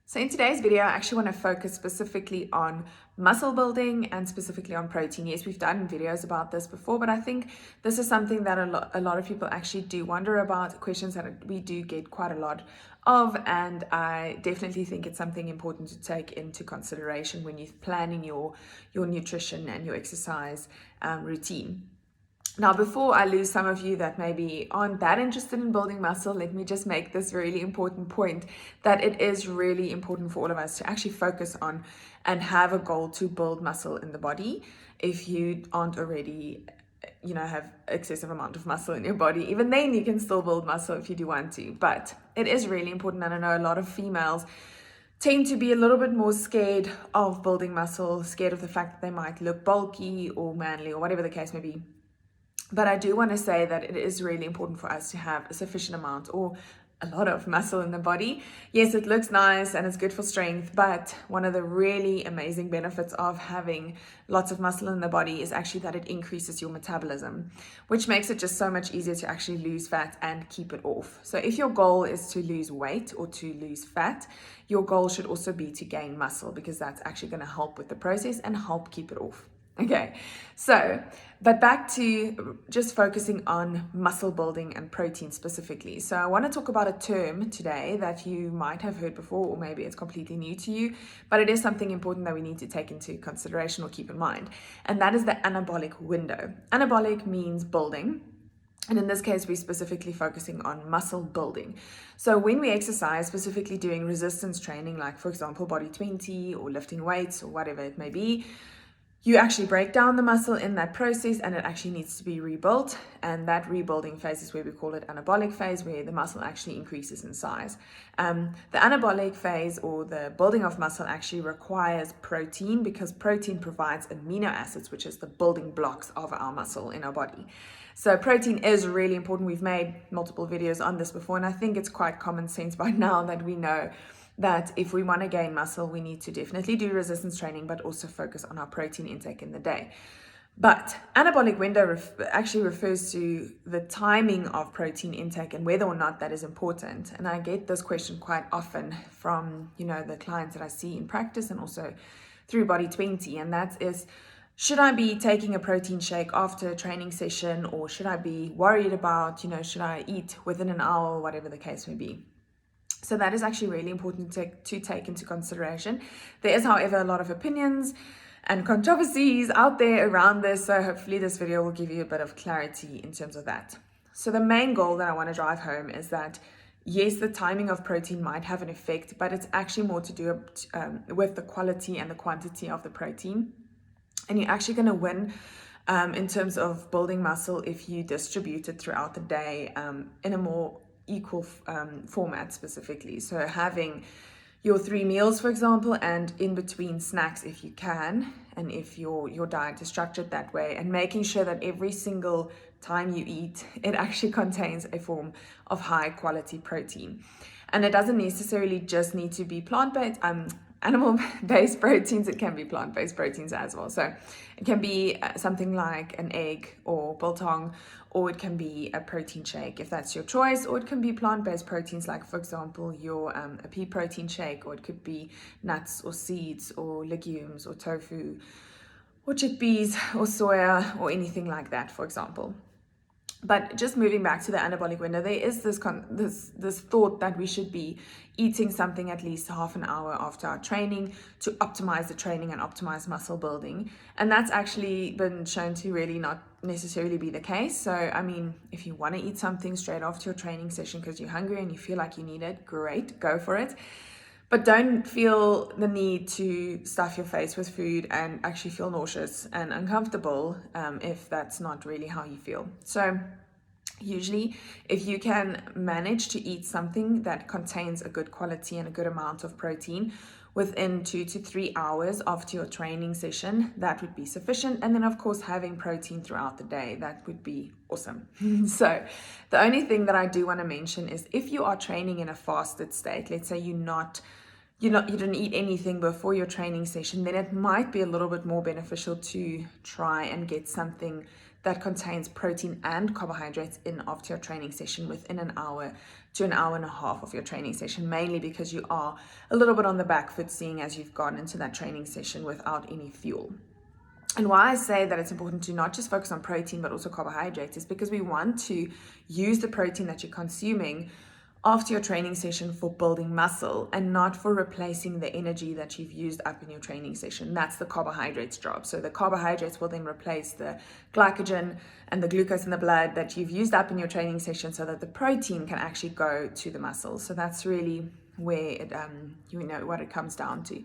So in today's video, I actually want to focus specifically on muscle building and specifically on protein. Yes, we've done videos about this before, but I think this is something that a lot of people actually do wonder about, questions that we do get quite a lot of, and I definitely think it's something important to take into consideration when you're planning your nutrition and your exercise routine. Now, before I lose some of you that maybe aren't that interested in building muscle, let me just make this really important point that it is really important for all of us to actually focus on and have a goal to build muscle in the body. If you aren't already, have excessive amount of muscle in your body, even then you can still build muscle if you do want to. But it is really important, and I know a lot of females tend to be a little bit more scared of building muscle, scared of the fact that they might look bulky or manly or whatever the case may be. But I do want to say that it is really important for us to have a sufficient amount or a lot of muscle in the body. Yes, it looks nice and it's good for strength, but one of the really amazing benefits of having lots of muscle in the body is actually that it increases your metabolism, which makes it just so much easier to actually lose fat and keep it off. So if your goal is to lose weight or to lose fat, your goal should also be to gain muscle, because that's actually going to help with the process and help keep it off. Okay, but back to just focusing on muscle building and protein specifically. So I want to talk about a term today that you might have heard before, or maybe it's completely new to you, but it is something important that we need to take into consideration or keep in mind. And that is the anabolic window. Anabolic means building. And in this case, we're specifically focusing on muscle building. So when we exercise, specifically doing resistance training, like for example, body 20 or lifting weights or whatever it may be, you actually break down the muscle in that process and it actually needs to be rebuilt. And that rebuilding phase is where we call it anabolic phase, where the muscle actually increases in size. The anabolic phase, or the building of muscle, actually requires protein, because protein provides amino acids, which is the building blocks of our muscle in our body. So protein is really important. We've made multiple videos on this before, and I think it's quite common sense by now that we know that if we want to gain muscle, we need to definitely do resistance training, but also focus on our protein intake in the day. But anabolic window actually refers to the timing of protein intake and whether or not that is important. And I get this question quite often from, the clients that I see in practice and also through Body 20. And that is, should I be taking a protein shake after a training session, or should I be worried about, should I eat within an hour, or whatever the case may be? So that is actually really important to take into consideration. There is, however, a lot of opinions and controversies out there around this, so hopefully this video will give you a bit of clarity in terms of that. So the main goal that I want to drive home is that, yes, the timing of protein might have an effect, but it's actually more to do with the quality and the quantity of the protein. And you're actually going to win in terms of building muscle if you distribute it throughout the day in a more equal format specifically. So having your 3 meals, for example, and in between snacks if you can, and if your diet is structured that way, and making sure that every single time you eat, it actually contains a form of high quality protein. And it doesn't necessarily just need to be plant-based, animal-based proteins. It can be plant-based proteins as well. So it can be something like an egg or biltong, or it can be a protein shake if that's your choice, or it can be plant-based proteins like, for example, your a pea protein shake, or it could be nuts or seeds or legumes or tofu or chickpeas or soya or anything like that, for example. But just moving back to the anabolic window, there is this thought that we should be eating something at least half an hour after our training to optimize the training and optimize muscle building. And that's actually been shown to really not necessarily be the case. So, I mean, if you want to eat something straight after your training session because you're hungry and you feel like you need it, great, go for it. But don't feel the need to stuff your face with food and actually feel nauseous and uncomfortable if that's not really how you feel. So usually, if you can manage to eat something that contains a good quality and a good amount of protein within 2 to 3 hours after your training session, that would be sufficient. And then, of course, having protein throughout the day, that would be awesome. So the only thing that I do want to mention is, if you are training in a fasted state, let's say you didn't eat anything before your training session, then it might be a little bit more beneficial to try and get something that contains protein and carbohydrates in after your training session within an hour to an hour and a half of your training session, mainly because you are a little bit on the back foot seeing as you've gone into that training session without any fuel. And why I say that it's important to not just focus on protein but also carbohydrates is because we want to use the protein that you're consuming after your training session for building muscle and not for replacing the energy that you've used up in your training session. That's the carbohydrates job. So the carbohydrates will then replace the glycogen and the glucose in the blood that you've used up in your training session so that the protein can actually go to the muscle. So that's really where it, what it comes down to.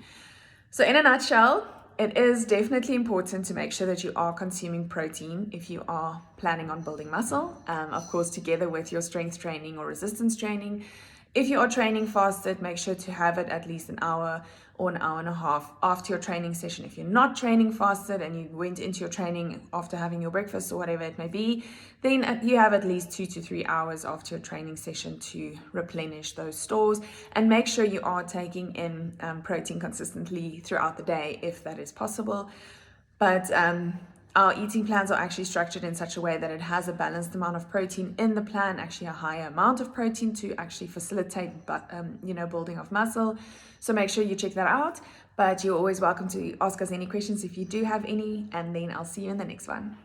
So in a nutshell, it is definitely important to make sure that you are consuming protein if you are planning on building muscle, of course, together with your strength training or resistance training. If you are training fasted, make sure to have it at least an hour or an hour and a half after your training session. If you're not training fasted and you went into your training after having your breakfast or whatever it may be, then you have at least 2 to 3 hours after your training session to replenish those stores, and make sure you are taking in protein consistently throughout the day if that is possible. But our eating plans are actually structured in such a way that it has a balanced amount of protein in the plan, actually a higher amount of protein to actually facilitate building of muscle. So make sure you check that out. But you're always welcome to ask us any questions if you do have any, and then I'll see you in the next one.